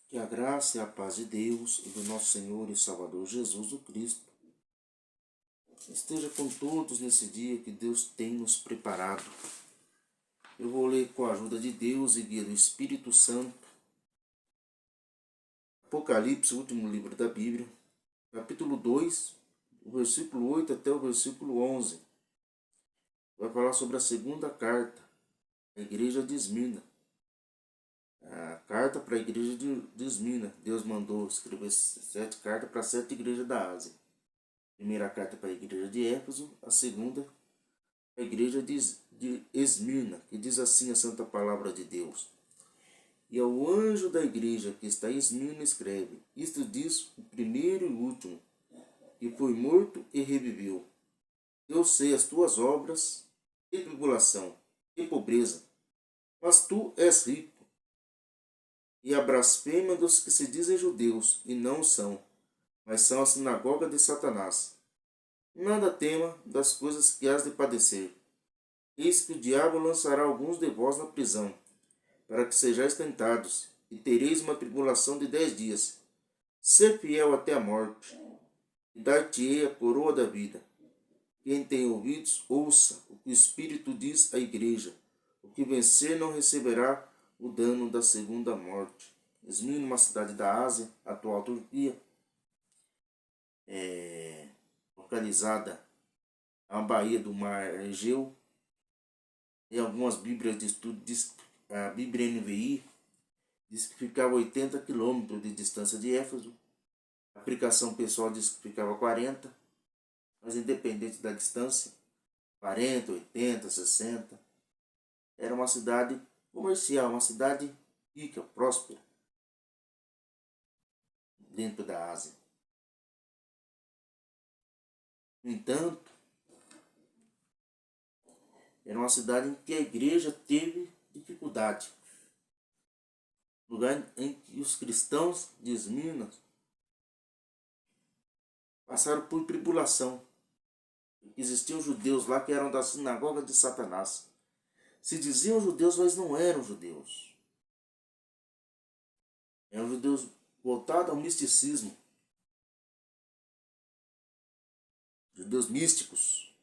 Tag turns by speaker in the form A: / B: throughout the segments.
A: Que a graça e a paz de Deus e do nosso Senhor e Salvador Jesus o Cristo esteja com todos nesse dia que Deus tem nos preparado. Eu vou ler com a ajuda de Deus e guia do Espírito Santo, Apocalipse, o último livro da Bíblia, capítulo 2, o versículo 8 até o versículo 11. Vai falar sobre a segunda carta, a igreja de Esmirna. A carta para a igreja de Esmirna. Deus mandou escrever 7 cartas para 7 igrejas da Ásia. A primeira carta para a igreja de Éfeso, a segunda para a igreja de Esmirna, que diz assim a santa palavra de Deus. E ao anjo da igreja que está em Esmirna escreve: Isto diz o primeiro e o último, que foi morto e reviveu. Eu sei as tuas obras, e tribulação, e pobreza, mas tu és rico. E a blasfêmia dos que se dizem judeus, e não são, mas são a sinagoga de Satanás. Nada tema das coisas que has de padecer. Eis que o diabo lançará alguns de vós na prisão, para que sejais tentados, e tereis uma tribulação de 10 dias. Ser fiel até a morte, e dar-te-ei a coroa da vida. Quem tem ouvidos, ouça o que o Espírito diz à igreja. O que vencer não receberá o dano da segunda morte. Esmirna, uma cidade da Ásia, atual Turquia, localizada na baía do Mar Egeu. Em algumas bíblias de estudo, a Bíblia NVI diz que ficava a 80 quilômetros de distância de Éfeso. A aplicação pessoal diz que ficava 40, mas independente da distância, 40, 80, 60, era uma cidade comercial, uma cidade rica, próspera, dentro da Ásia. No entanto, era uma cidade em que a igreja teve dificuldade. Lugar em que os cristãos de Esmirna passaram por tribulação. Existiam judeus lá que eram da sinagoga de Satanás. Se diziam judeus, mas não eram judeus. Eram judeus voltados ao misticismo. Judeus místicos.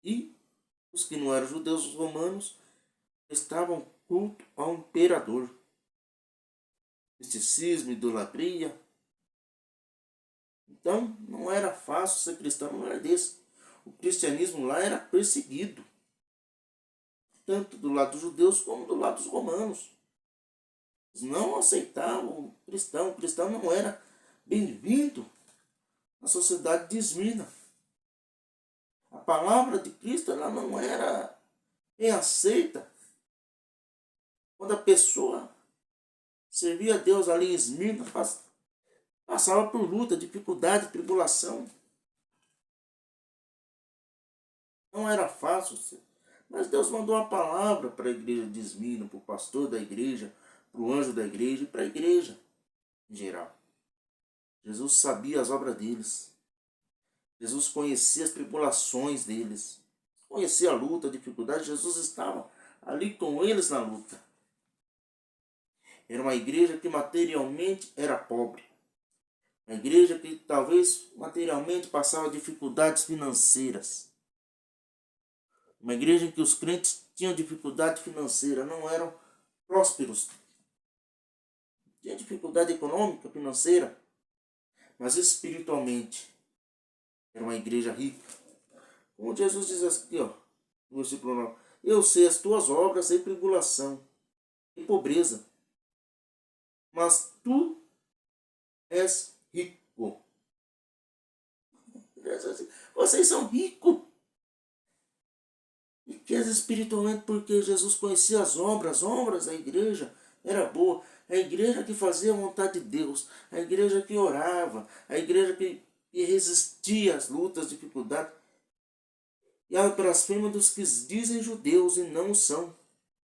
A: E os que não eram judeus, os romanos, estavam culto ao imperador. Misticismo, idolatria. Então, não era fácil ser cristão, não era desse. O cristianismo lá era perseguido. Tanto do lado dos judeus como do lado dos romanos. Eles não aceitavam o cristão. O cristão não era bem-vindo na sociedade de Esmirna. A palavra de Cristo ela não era bem aceita. Quando a pessoa servia a Deus ali em Esmirna, passava por luta, dificuldade, tribulação. Não era fácil. Mas Deus mandou uma palavra para a igreja de Esmirna, para o pastor da igreja, para o anjo da igreja e para a igreja em geral. Jesus sabia as obras deles. Jesus conhecia as tribulações deles. Conhecia a luta, a dificuldade. Jesus estava ali com eles na luta. Era uma igreja que materialmente era pobre. Uma igreja que talvez materialmente passava dificuldades financeiras. Uma igreja em que os crentes tinham dificuldade financeira, não eram prósperos. Tinha dificuldade econômica, financeira, mas espiritualmente era uma igreja rica. Como Jesus diz aqui, no versículo 9: Eu sei as tuas obras e tribulação e pobreza, mas tu és rico. Vocês são ricos. Riqueza espiritualmente porque Jesus conhecia as obras da igreja era boa. A igreja que fazia a vontade de Deus, a igreja que orava, a igreja que resistia às lutas, dificuldades. E a blasfêmia dos que dizem judeus e não são.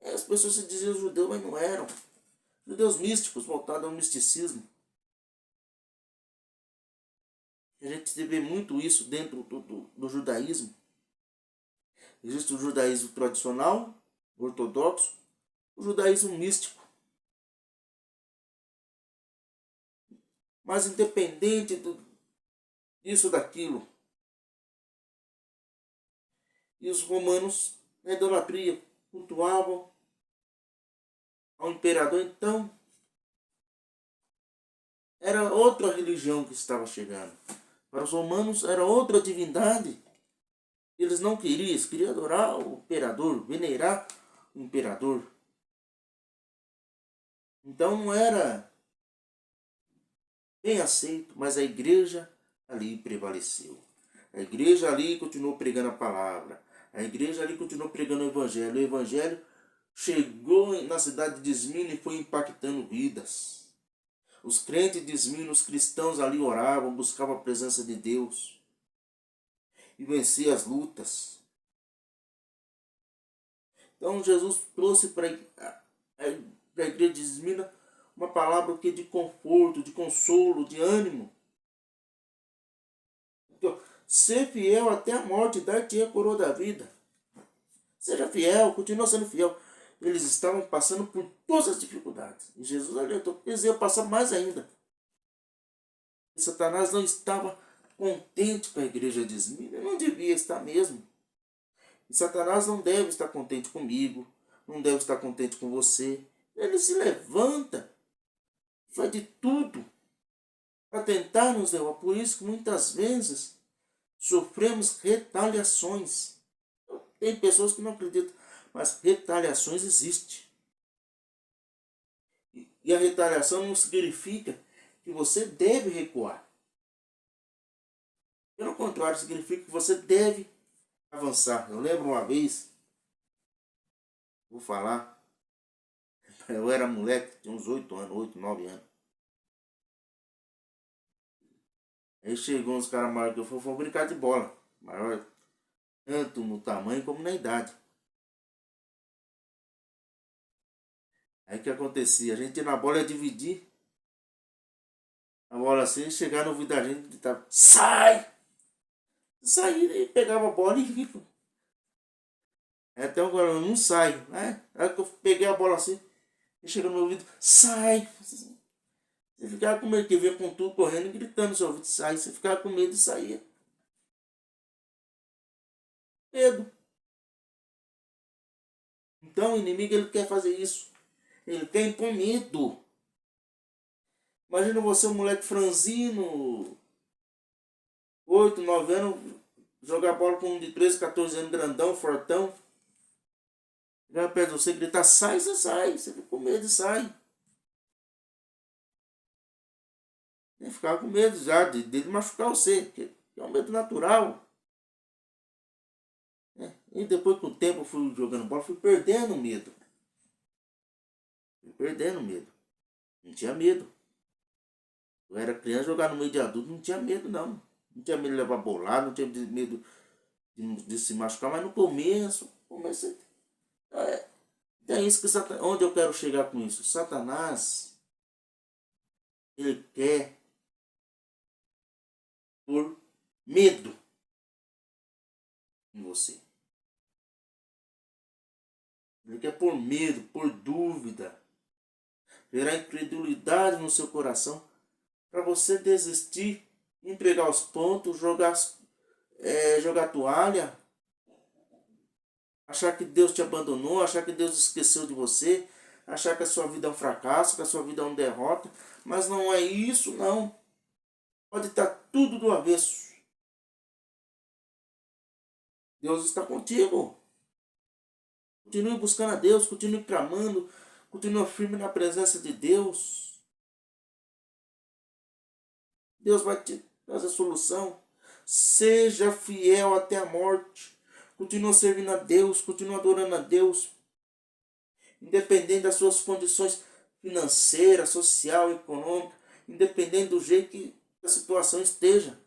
A: As pessoas se diziam judeus, mas não eram. Judeus místicos, voltados ao misticismo. A gente vê muito isso dentro do judaísmo. Existe o judaísmo tradicional, ortodoxo, o judaísmo místico. mas independente disso, daquilo. E os romanos, na idolatria, cultuavam ao imperador. Então, era outra religião que estava chegando. Para os romanos, era outra divindade. Eles não queriam, eles queriam adorar o imperador, venerar o imperador. Então não era bem aceito, mas a igreja ali prevaleceu. A igreja ali continuou pregando a palavra. A igreja ali continuou pregando o evangelho. O evangelho chegou na cidade de Esmirna e foi impactando vidas. Os crentes de Esmirna, os cristãos ali oravam, buscavam a presença de Deus e venciam as lutas. Então Jesus trouxe para a igreja de Esmirna uma palavra que de conforto, de consolo, de ânimo. Então, ser fiel até a morte, dar-te a coroa da vida. Seja fiel, continua sendo fiel. Eles estavam passando por todas as dificuldades. E Jesus alertou que eles iam passar mais ainda. E Satanás não estava contente com a igreja de Esmirna. Não devia estar mesmo. E Satanás não deve estar contente comigo. Não deve estar contente com você. Ele se levanta. Faz de tudo para tentar nos derrubar. Por isso que muitas vezes sofremos retaliações. Tem pessoas que não acreditam, mas retaliações existem. E a retaliação não significa que você deve recuar. Pelo contrário, significa que você deve avançar. Eu lembro uma vez, vou falar, eu era moleque, tinha uns 8 anos, 8, 9 anos. Aí chegou uns caras maiores que eu fui brincar de bola. Maior tanto no tamanho como na idade. Aí o que acontecia? A gente ia na bola ia dividir a bola assim, chegar no ouvido da gente e gritava, sai! Saía e pegava a bola e ia. Até agora não sai, né? Aí que eu peguei a bola assim, e chegou no meu ouvido, sai! Você ficava com medo, que via com tudo correndo e gritando no seu ouvido, sai! Você ficava com medo e saía. Medo. Então o inimigo ele quer fazer isso. Ele quer impor medo. Imagina você, um moleque franzino, 8, 9 anos, jogar bola com um de 13, 14 anos, grandão, fortão. Chegar perto de você e gritar, sai, você sai. Você fica com medo e sai. E ficava com medo já de machucar você, que é um medo natural. E depois com o tempo eu fui jogando bola, fui perdendo o medo. Fui perdendo o medo. Não tinha medo. Eu era criança, jogar no meio de adulto, não tinha medo não. Não tinha medo de levar bolado, não tinha medo de se machucar, mas no começo, comecei. É isso que Satanás, onde eu quero chegar com isso? Satanás, ele quer por medo em você. Ele quer por medo, por dúvida, gerar incredulidade no seu coração para você desistir, entregar os pontos, jogar toalha, achar que Deus te abandonou, achar que Deus esqueceu de você, achar que a sua vida é um fracasso, que a sua vida é uma derrota, mas não é isso não. Pode estar tudo do avesso. Deus está contigo. Continue buscando a Deus, continue clamando, continue firme na presença de Deus. Deus vai te trazer solução. Seja fiel até a morte. Continua servindo a Deus, continua adorando a Deus. Independente das suas condições financeiras, social, econômica, independente do jeito que a situação esteja.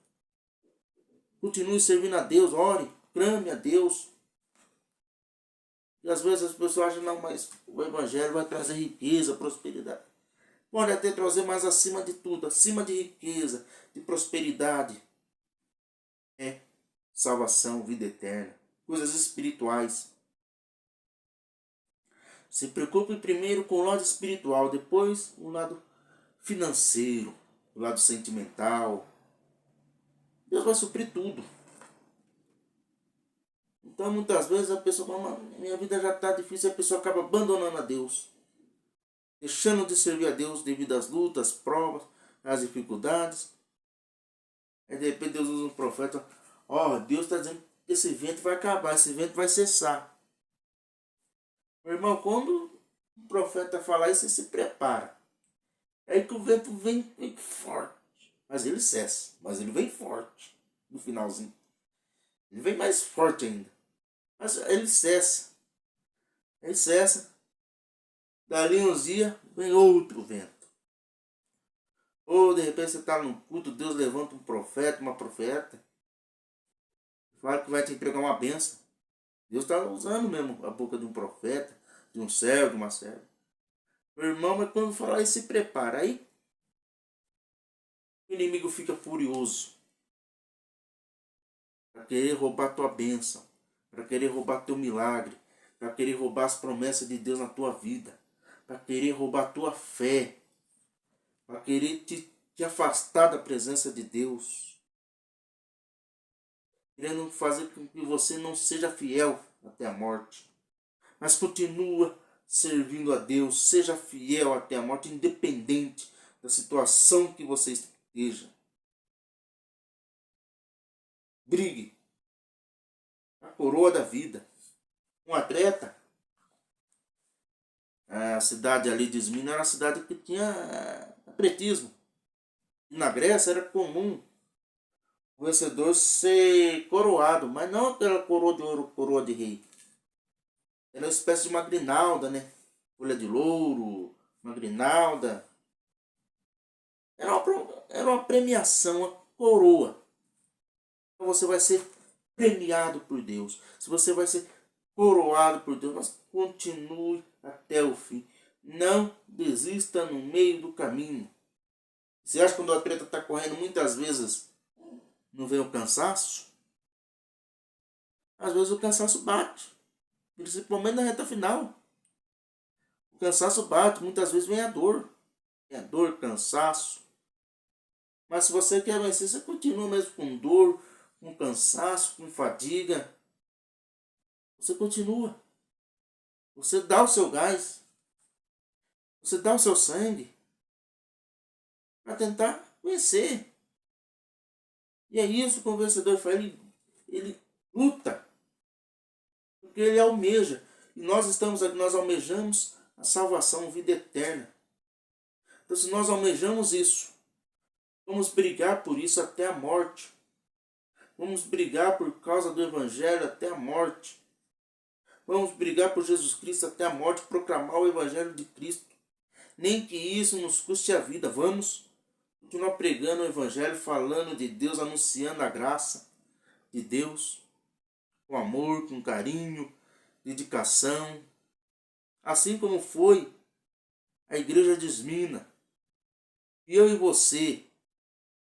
A: Continue servindo a Deus, ore, clame a Deus. E às vezes as pessoas acham, não, mas o Evangelho vai trazer riqueza, prosperidade. Pode até trazer, mas acima de tudo, acima de riqueza, de prosperidade, é salvação, vida eterna, coisas espirituais. Se preocupe primeiro com o lado espiritual, depois o lado financeiro. do lado sentimental. Deus vai suprir tudo. Então muitas vezes a pessoa fala, minha vida já está difícil, e a pessoa acaba abandonando a Deus, deixando de servir a Deus devido às lutas, provas, às dificuldades. Aí de repente Deus usa um profeta, Deus está dizendo que esse vento vai acabar, esse vento vai cessar. Meu irmão, quando o profeta falar isso, você se prepara. Aí que o vento vem forte, mas ele cessa, mas ele vem forte no finalzinho. Ele vem mais forte ainda, mas ele cessa. Ele cessa. Dali uns dias vem outro vento. Ou de repente você está num culto, Deus levanta um profeta, uma profeta, fala que vai te entregar uma bênção. Deus está usando mesmo a boca de um profeta, de um servo, de uma serva. Meu irmão, mas quando falar isso, se prepara. Aí o inimigo fica furioso para querer roubar tua bênção, para querer roubar teu milagre, para querer roubar as promessas de Deus na tua vida, para querer roubar tua fé, para querer te afastar da presença de Deus, querendo fazer com que você não seja fiel até a morte, mas continua servindo a Deus, seja fiel até a morte, independente da situação que você esteja. Brigue a coroa da vida. Um atleta, a cidade ali de Esmina era uma cidade que tinha atletismo. E na Grécia era comum o vencedor ser coroado, mas não aquela coroa de ouro, coroa de rei. Era uma espécie de uma grinalda, né? Folha de louro, uma grinalda. Era uma premiação, uma coroa. Então você vai ser premiado por Deus. Se você vai ser coroado por Deus, mas continue até o fim. Não desista no meio do caminho. Você acha que quando o atleta está correndo, muitas vezes não vem o cansaço? Às vezes o cansaço bate, principalmente na reta final. O cansaço bate, muitas vezes vem a dor. Vem a dor, cansaço. Mas se você quer vencer, você continua mesmo com dor, com cansaço, com fadiga. Você continua. Você dá o seu gás. Você dá o seu sangue para tentar vencer. E é isso que o vencedor faz. Ele luta. Porque ele almeja. E nós estamos aqui, nós almejamos a salvação, a vida eterna. Então se nós almejamos isso, vamos brigar por isso até a morte. Vamos brigar por causa do Evangelho até a morte. Vamos brigar por Jesus Cristo até a morte, proclamar o Evangelho de Cristo. Nem que isso nos custe a vida. Vamos continuar pregando o Evangelho, falando de Deus, anunciando a graça de Deus, com amor, com carinho, dedicação. Assim como foi a igreja de Esmina. E eu e você,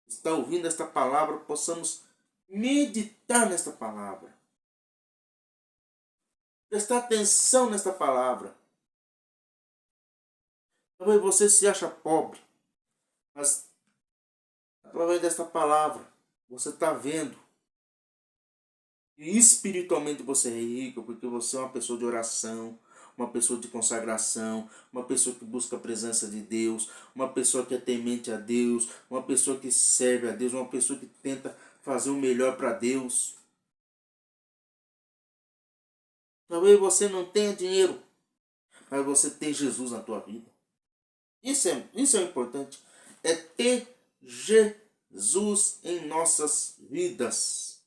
A: que está ouvindo esta palavra, possamos meditar nesta palavra. Prestar atenção nesta palavra. Talvez você se acha pobre, mas através desta palavra você está vendo e espiritualmente você é rico, porque você é uma pessoa de oração, uma pessoa de consagração, uma pessoa que busca a presença de Deus, uma pessoa que é temente a Deus, uma pessoa que serve a Deus, uma pessoa que tenta fazer o melhor para Deus. Talvez você não tenha dinheiro, mas você tem Jesus na tua vida. Isso é importante. É ter Jesus em nossas vidas.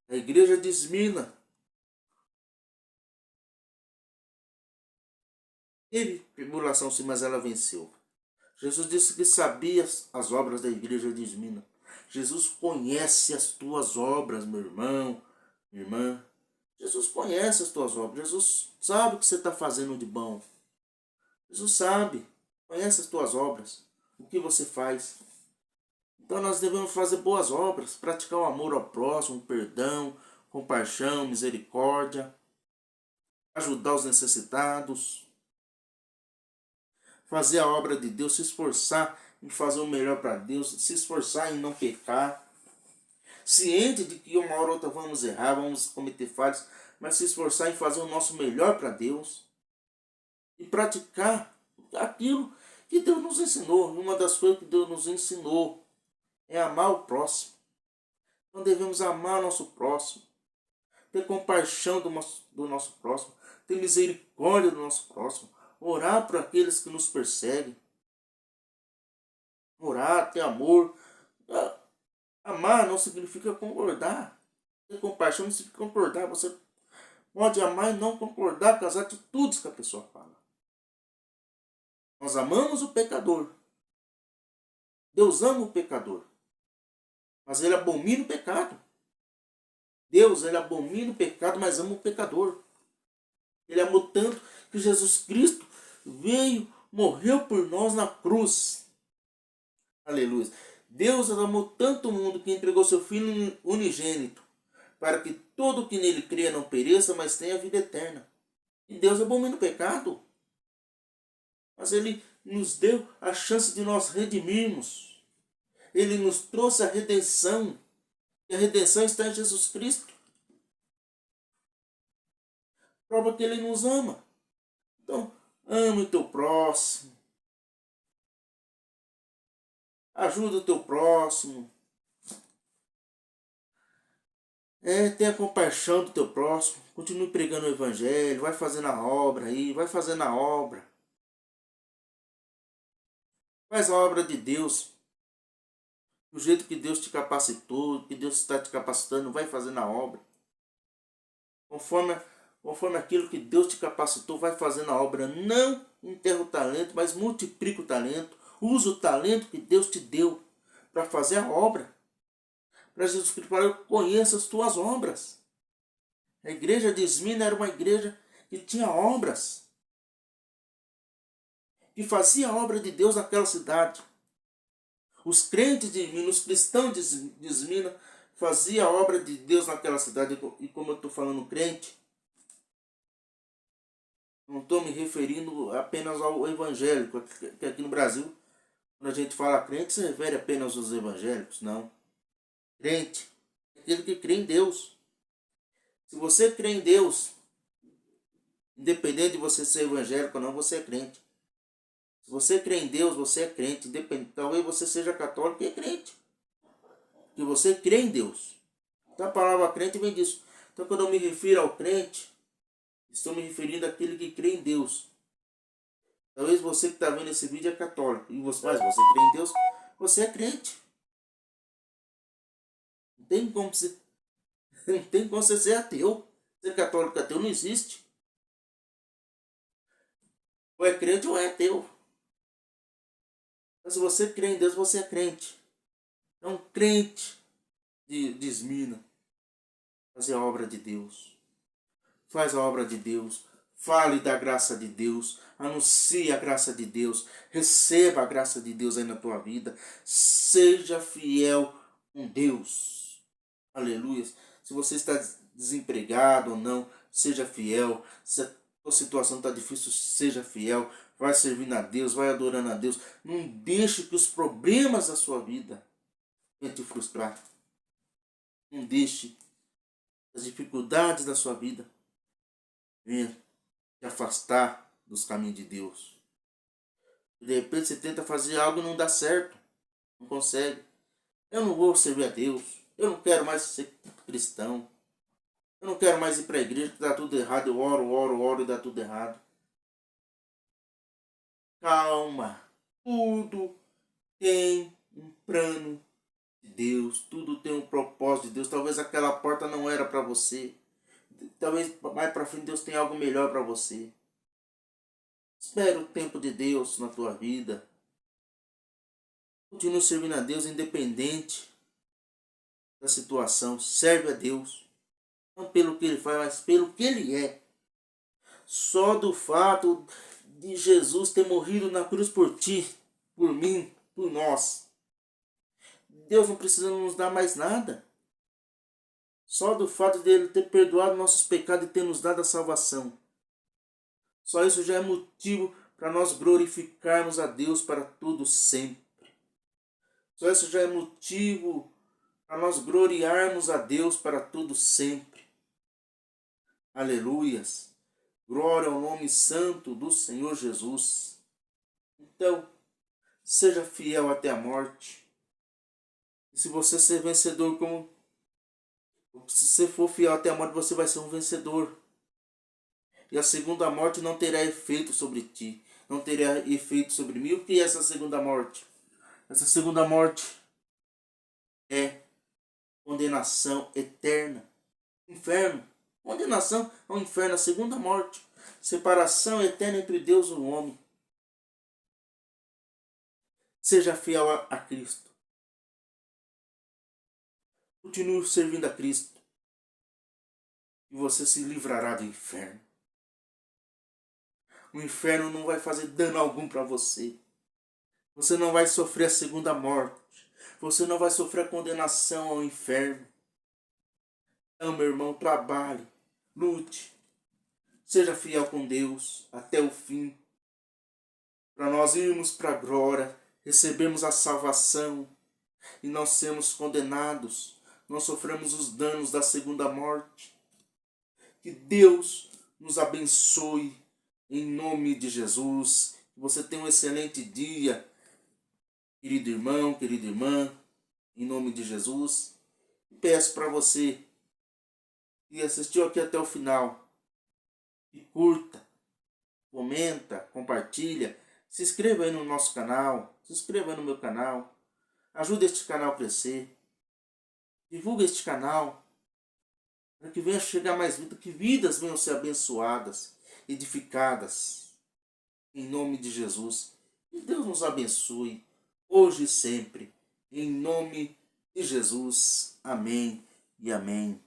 A: A igreja de Esmina teve tribulação sim, mas ela venceu. Jesus disse que sabia as obras da igreja de Esmina. Jesus conhece as tuas obras, meu irmão, minha irmã. Jesus conhece as tuas obras. Jesus sabe o que você está fazendo de bom. Jesus sabe, conhece as tuas obras, o que você faz. Então nós devemos fazer boas obras, praticar o amor ao próximo, perdão, compaixão, misericórdia, ajudar os necessitados, fazer a obra de Deus, se esforçar em fazer o melhor para Deus, se esforçar em não pecar. Ciente de que uma hora ou outra vamos errar, vamos cometer falhas, mas se esforçar em fazer o nosso melhor para Deus e praticar aquilo que Deus nos ensinou. E uma das coisas que Deus nos ensinou é amar o próximo. Então devemos amar o nosso próximo, ter compaixão do nosso próximo, ter misericórdia do nosso próximo, orar por aqueles que nos perseguem, orar, ter amor. Amar não significa concordar. Ter compaixão não significa concordar. Você pode amar e não concordar com as atitudes que a pessoa fala. Nós amamos o pecador. Deus ama o pecador. Mas ele abomina o pecado. Deus, ele abomina o pecado, mas ama o pecador. Ele amou tanto que Jesus Cristo veio, morreu por nós na cruz. Aleluia. Deus amou tanto o mundo que entregou seu Filho unigênito, para que todo que nele crê não pereça, mas tenha vida eterna. E Deus abomina o pecado. Mas ele nos deu a chance de nós redimirmos. Ele nos trouxe a redenção. E a redenção está em Jesus Cristo. Prova que ele nos ama. Então, ame o teu próximo. Ajuda o teu próximo. Tenha compaixão do teu próximo. Continue pregando o evangelho. Vai fazendo a obra aí. Vai fazendo a obra. Faz a obra de Deus. Do jeito que Deus te capacitou. Que Deus está te capacitando. Vai fazendo a obra. Conforme aquilo que Deus te capacitou. Vai fazendo a obra. Não enterra o talento, mas multiplica o talento. Usa o talento que Deus te deu para fazer a obra. Para Jesus Cristo, para eu conheça as tuas obras. A igreja de Esmina era uma igreja que tinha obras. Que fazia a obra de Deus naquela cidade. Os crentes de Esmina, os cristãos de Esmina, faziam a obra de Deus naquela cidade. E como eu estou falando crente, não estou me referindo apenas ao evangélico, que aqui no Brasil, quando a gente fala crente, se refere apenas aos evangélicos, não. Crente é aquele que crê em Deus. Se você crê em Deus, independente de você ser evangélico ou não, você é crente. Se você crê em Deus, você é crente. Talvez você seja católico e é crente. Porque você crê em Deus. Então a palavra crente vem disso. Então quando eu me refiro ao crente, estou me referindo àquele que crê em Deus. Talvez você que está vendo esse vídeo é católico. Mas você crê em Deus, você é crente. Não tem como você ser ateu. Ser católico ateu não existe. Ou é crente ou é ateu. Então, se você crê em Deus, você é crente. Então, crente de Esmina. Fazer a obra de Deus. Faz a obra de Deus. Fale da graça de Deus. Anuncie a graça de Deus. Receba a graça de Deus aí na tua vida. Seja fiel com Deus. Aleluia. Se você está desempregado ou não, seja fiel. Se a tua situação está difícil, seja fiel. Vai servindo a Deus, vai adorando a Deus. Não deixe que os problemas da sua vida venham te frustrar. Não deixe as dificuldades da sua vida venham te afastar dos caminhos de Deus. De repente você tenta fazer algo e não dá certo. Não consegue. Eu não vou servir a Deus. Eu não quero mais ser cristão. Eu não quero mais ir para a igreja que dá tudo errado. Eu oro e dá tudo errado. Calma. Tudo tem um plano de Deus. Tudo tem um propósito de Deus. Talvez aquela porta não era para você. Talvez mais para frente Deus tenha algo melhor para você. Espera o tempo de Deus na tua vida. Continue servindo a Deus independente da situação. Serve a Deus. Não pelo que Ele faz, mas pelo que Ele é. Só do fato de Jesus ter morrido na cruz por ti, por mim, por nós. Deus não precisa nos dar mais nada. Só do fato de Ele ter perdoado nossos pecados e ter nos dado a salvação. Só isso já é motivo para nós glorificarmos a Deus para tudo sempre. Só isso já é motivo para nós gloriarmos a Deus para tudo sempre. Aleluias. Glória ao nome santo do Senhor Jesus. Então, seja fiel até a morte. E se você ser vencedor se você for fiel até a morte, você vai ser um vencedor. E a segunda morte não terá efeito sobre ti. Não terá efeito sobre mim. O que é essa segunda morte? Essa segunda morte é condenação eterna. Inferno. Condenação ao inferno, a segunda morte. Separação eterna entre Deus e o homem. Seja fiel a Cristo. Continue servindo a Cristo. E você se livrará do inferno. O inferno não vai fazer dano algum para você. Você não vai sofrer a segunda morte. Você não vai sofrer a condenação ao inferno. Então, meu irmão, trabalhe, lute. Seja fiel com Deus até o fim. Para nós irmos para a glória, recebermos a salvação e não sermos condenados. Não sofremos os danos da segunda morte. Que Deus nos abençoe em nome de Jesus. Que você tenha um excelente dia, querido irmão, querida irmã, em nome de Jesus. E peço para você que assistiu aqui até o final, que curta, comenta, compartilha, se inscreva aí no nosso canal, se inscreva aí no meu canal, ajude este canal a crescer, divulgue este canal, para que venha chegar mais vida, que vidas venham ser abençoadas, edificadas, em nome de Jesus. Que Deus nos abençoe, hoje e sempre, em nome de Jesus. Amém e amém.